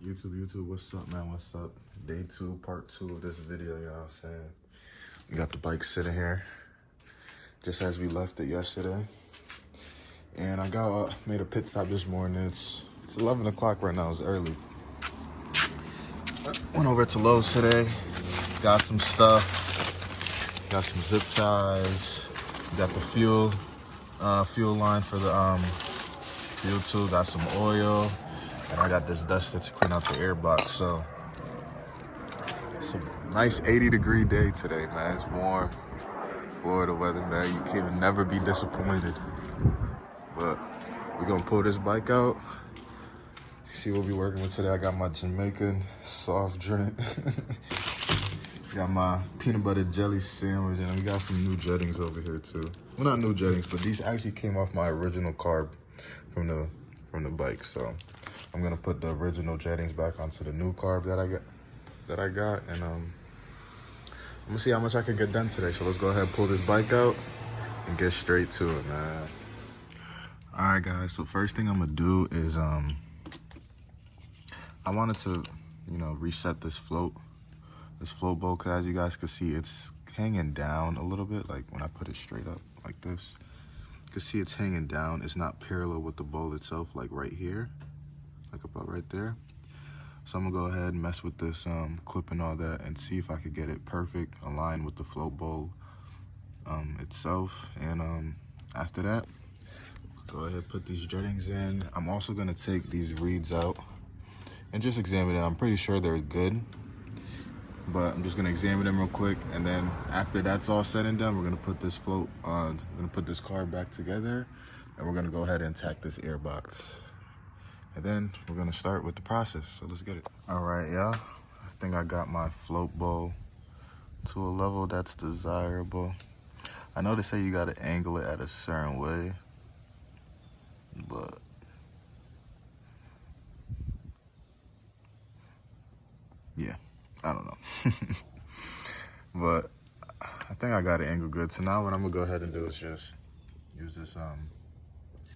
YouTube, what's up, man? What's up? Day 2, part 2 of this video, you know what I'm saying? We got the bike sitting here, just as we left it yesterday. And I made a pit stop this morning. It's 11 o'clock right now, it's early. Went over to Lowe's today, got some stuff, got some zip ties, got the fuel line for the fuel tube, got some oil, and I got this duster to clean out the air box. So it's a nice 80-degree day today, man. It's warm, Florida weather, man. You can never be disappointed. But we're gonna pull this bike out, see what we're working with today. I got my Jamaican soft drink. Got my peanut butter jelly sandwich, and we got some new jettings over here too. Well, not new jettings, but these actually came off my original carb from the bike. So I'm gonna put the original jettings back onto the new carb that I got, and I'm gonna see how much I can get done today. So let's go ahead and pull this bike out and get straight to it, man. All right, guys. So first thing I'm gonna do is I wanted to, reset this float bolt, because as you guys can see, it's hanging down a little bit. Like when I put it straight up like this, you can see it's hanging down. It's not parallel with the bolt itself, like right here, like about right there. So I'm gonna go ahead and mess with this clip and all that and see if I could get it perfect, aligned with the float bolt itself. And after that, go ahead, put these jettings in. I'm also gonna take these reeds out and just examine it. I'm pretty sure they're good, but I'm just gonna examine them real quick, and then after that's all said and done, we're gonna put this float on. We're gonna put this car back together, and we're gonna go ahead and tack this air box, and then we're gonna start with the process. So let's get it. All right, y'all. I think I got my float bowl to a level that's desirable. I know they say you gotta angle it at a certain way, but yeah, I don't know. But I think I got it angled good. So now what I'm gonna go ahead and do is just use this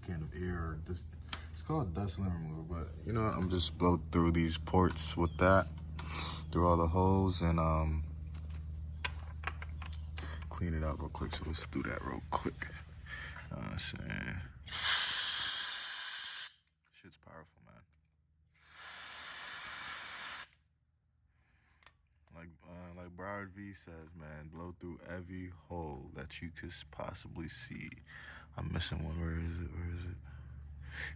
can of air, or this, it's called dust limit remover, but I'm just blow through these ports with that, through all the holes, and clean it up real quick. So let's do that real quick. Saying shit's powerful, man. Like Broward V says, man, blow through every hole that you could possibly see. I'm missing one. Where is it?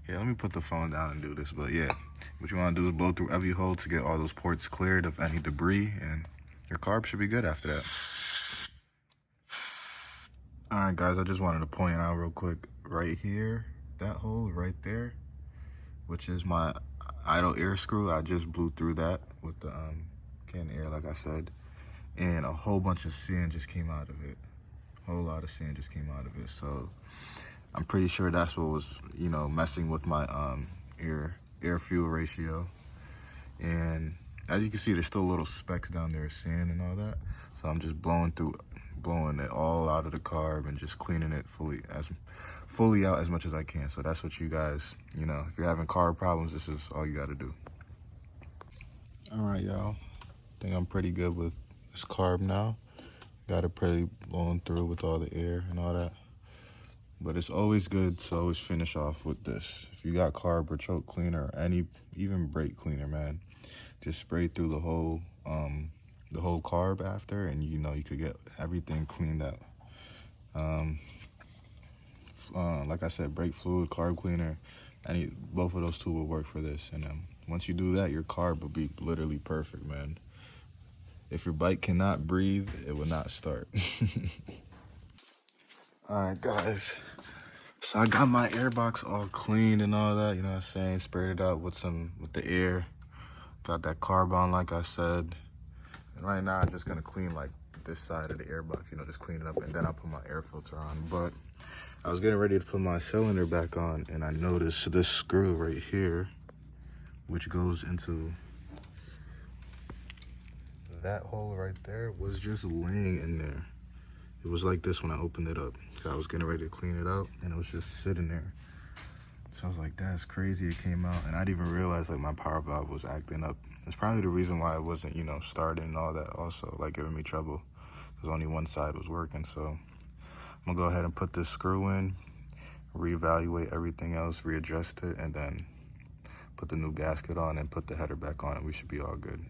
Yeah, let me put the phone down and do this. But yeah, what you want to do is blow through every hole to get all those ports cleared of any debris, and your carb should be good after that. All right, guys, I just wanted to point out real quick, right here, that hole right there, which is my idle air screw. I just blew through that with the can of air, like I said, and a whole bunch of sand just came out of it. A whole lot of sand just came out of it. So I'm pretty sure that's what was, messing with my air fuel ratio. And as you can see, there's still little specks down there of sand and all that. So I'm just blowing it all out of the carb and just cleaning it fully out as much as I can. So that's what you guys, if you're having carb problems, this is all you got to do. All right, y'all. I think I'm pretty good with this carb now. Got it pretty blown through with all the air and all that. But it's always good to always finish off with this. If you got carb or choke cleaner or even brake cleaner, man, just spray through the whole carb after, and you could get everything cleaned out. Like I said, brake fluid, carb cleaner, both of those two will work for this. And once you do that, your carb will be literally perfect, man. If your bike cannot breathe, it will not start. All right, guys. So I got my air box all cleaned and all that, sprayed it out with the air. Got that carb on, like I said. And right now, I'm just gonna clean like this side of the air box, just clean it up, and then I'll put my air filter on. But I was getting ready to put my cylinder back on, and I noticed this screw right here, which goes into that hole right there, was just laying in there. It was like this when I opened it up. I was getting ready to clean it out, and it was just sitting there. So I was like, that's crazy, it came out. And I didn't even realize like my power valve was acting up. It's probably the reason why it wasn't, you know, starting and all that also, like giving me trouble. Because only one side was working. So I'm gonna go ahead and put this screw in, reevaluate everything else, readjust it, and then put the new gasket on and put the header back on, and we should be all good.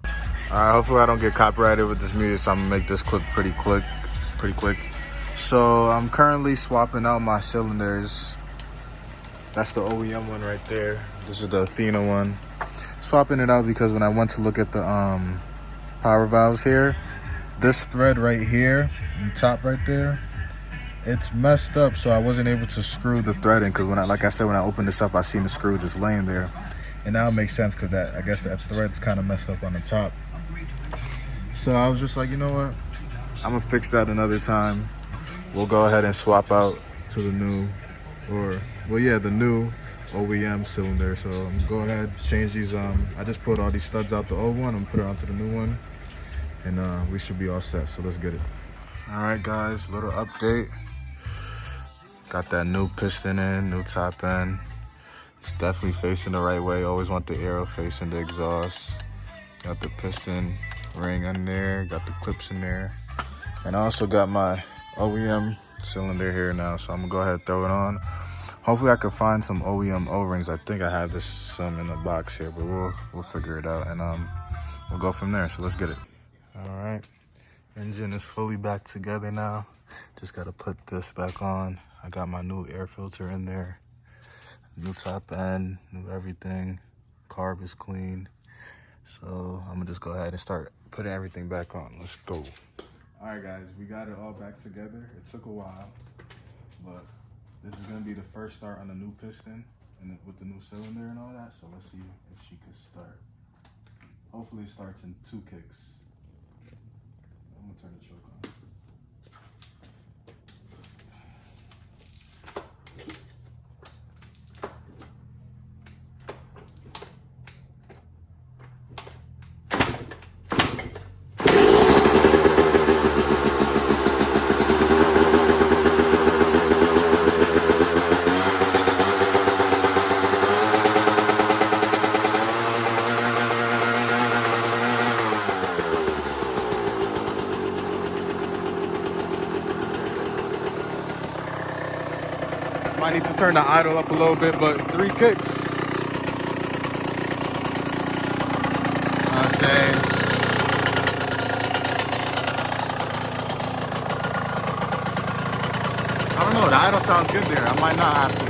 All right, hopefully I don't get copyrighted with this music, so I'm gonna make this clip pretty quick. So I'm currently swapping out my cylinders. That's the OEM one right there. This is the Athena one. Swapping it out because when I went to look at the power valves here, this thread right here, on top right there, it's messed up, so I wasn't able to screw the thread in because when I opened this up, I seen the screw just laying there. And now it makes sense because I guess that thread's kind of messed up on the top. So I was just like, you know what? I'm gonna fix that another time. We'll go ahead and swap out to the new, the new OEM cylinder. So I'm gonna go ahead, change these. I just pulled all these studs out the old one. I'm gonna put it onto the new one, and we should be all set. So let's get it. All right, guys, little update. Got that new piston in, new top end. It's definitely facing the right way. Always want the arrow facing the exhaust. Got the piston ring in there, got the clips in there. And I also got my OEM cylinder here now, so I'm gonna go ahead and throw it on. Hopefully I can find some OEM O-rings. I think I have some in the box here, but we'll figure it out, and we'll go from there. So let's get it. All right, engine is fully back together now. Just gotta put this back on. I got my new air filter in there, new top end, new everything. Carb is clean. So I'm gonna just go ahead and start putting everything back on. Let's go. All right, guys, we got it all back together. It took a while, but this is gonna be the first start on the new piston and with the new cylinder and all that. So let's see if she can start. Hopefully it starts in 2 kicks. I'm gonna turn the choke on. Might need to turn the idle up a little bit, but 3 kicks. I'm saying. I don't know, the idle sounds good there. I might not have to.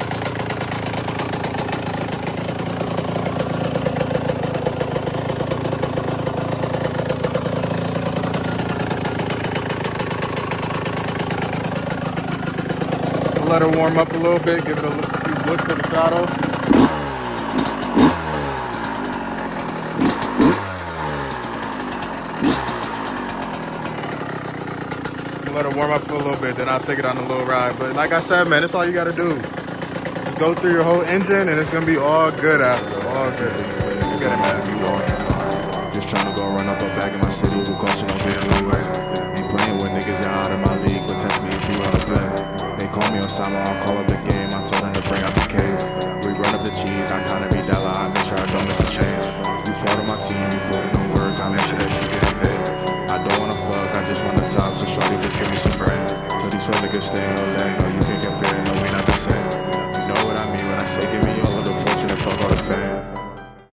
Let her warm up a little bit, give it a look to the throttle. Let her warm up for a little bit, then I'll take it on a little ride. But like I said, man, that's all you gotta do. Just go through your whole engine and it's gonna be all good after, all good. You get it, man. Just trying to go run up a bag in my city, who caution don't get in the way. Ain't playing with niggas that out of my league, but test me if you wanna play. They call me on Osama, I'll call up the game. I told them to bring out the case. We run up the cheese, I kinda be Della, I make sure I don't miss a change. You part of my team, you put in the work, I make sure that you get paid. I don't wanna fuck, I just wanna talk, so shorty just give me some bread. So these feel niggas stay on